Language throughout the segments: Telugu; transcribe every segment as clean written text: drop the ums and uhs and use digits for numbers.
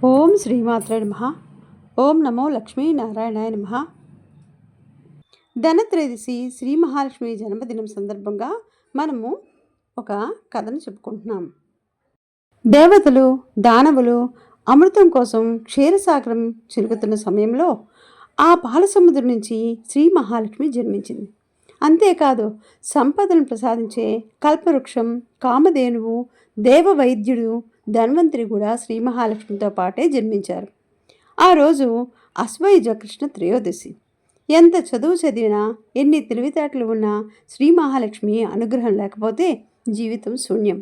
ఓం శ్రీమాత్రే నమః. ఓం నమో లక్ష్మీనారాయణాయ నమః. ధనత్రయోదశి శ్రీ మహాలక్ష్మి జన్మదినం సందర్భంగా మనము ఒక కథను చెప్పుకుంటున్నాం. దేవతలు దానవులు అమృతం కోసం క్షీరసాగరం చిలుకుతున్న సమయంలో ఆ పాలసముద్రం నుంచి శ్రీ మహాలక్ష్మి జన్మించింది. అంతేకాదు సంపదను ప్రసాదించే కల్పవృక్షం, కామధేనువు, దేవవైద్యుడు, ధన్వంతరి కూడా శ్రీ మహాలక్ష్మితో పాటే జన్మించారు. ఆ రోజు అశ్వయుజ కృష్ణ త్రయోదశి. ఎంత చదువు చదివినా, ఎన్ని తెలివితేటలు ఉన్నా శ్రీ మహాలక్ష్మి అనుగ్రహం లేకపోతే జీవితం శూన్యం.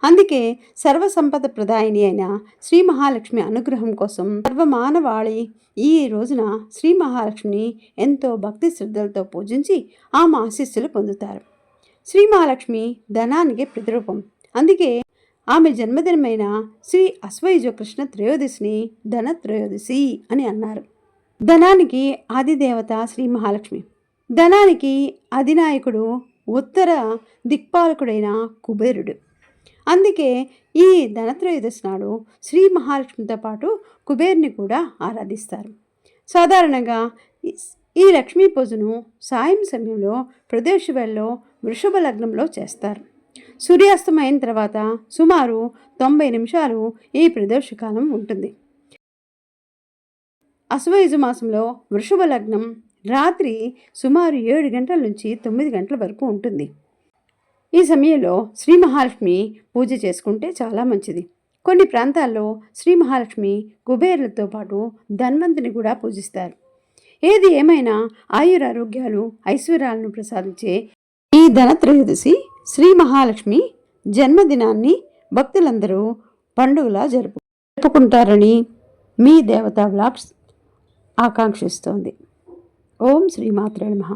అందుకే సర్వసంపద ప్రదాయిని అయిన శ్రీ మహాలక్ష్మి అనుగ్రహం కోసం సర్వమానవాళి ఈ రోజున శ్రీ మహాలక్ష్మిని ఎంతో భక్తి శ్రద్ధలతో పూజించి ఆమె ఆశీస్సులు పొందుతారు. శ్రీ మహాలక్ష్మి ధనానికి ప్రతిరూపం. అందుకే ఆమె జన్మదినమైన శ్రీ అశ్వయుజ కృష్ణ త్రయోదశిని ధనత్రయోదశి అని అన్నారు. ధనానికి ఆదిదేవత శ్రీ మహాలక్ష్మి, ధనానికి అధినాయకుడు ఉత్తర దిక్పాలకుడైన కుబేరుడు. అందుకే ఈ ధనత్రయోదశి నాడు శ్రీ మహాలక్ష్మితో పాటు కుబేరుని కూడా ఆరాధిస్తారు. సాధారణంగా ఈ లక్ష్మీ పూజను సాయం సమయంలో ప్రదోషవేళలో వృషభ లగ్నంలో చేస్తారు. సూర్యాస్తమయం తర్వాత సుమారు 90 నిమిషాలు ఈ ప్రదోషకాలం ఉంటుంది. అశ్వయుజ మాసంలో వృషభ లగ్నం రాత్రి సుమారు 7 గంటల నుంచి 9 గంటల వరకు ఉంటుంది. ఈ సమయంలో శ్రీ మహాలక్ష్మి పూజ చేసుకుంటే చాలా మంచిది. కొన్ని ప్రాంతాల్లో శ్రీ మహాలక్ష్మి కుబేరులతో పాటు ధన్వంతుని కూడా పూజిస్తారు. ఏది ఏమైనా ఆయురారోగ్యాలు, ఐశ్వర్యాలను ప్రసాదించే ఈ ధనత్రయోదశి శ్రీ మహాలక్ష్మి జన్మదినాన్ని భక్తులందరూ పండుగలా జరుపుకుంటారని మీ దేవతా వ్లాగ్స్ ఆకాంక్షిస్తోంది. ఓం శ్రీమాత్రే నమః.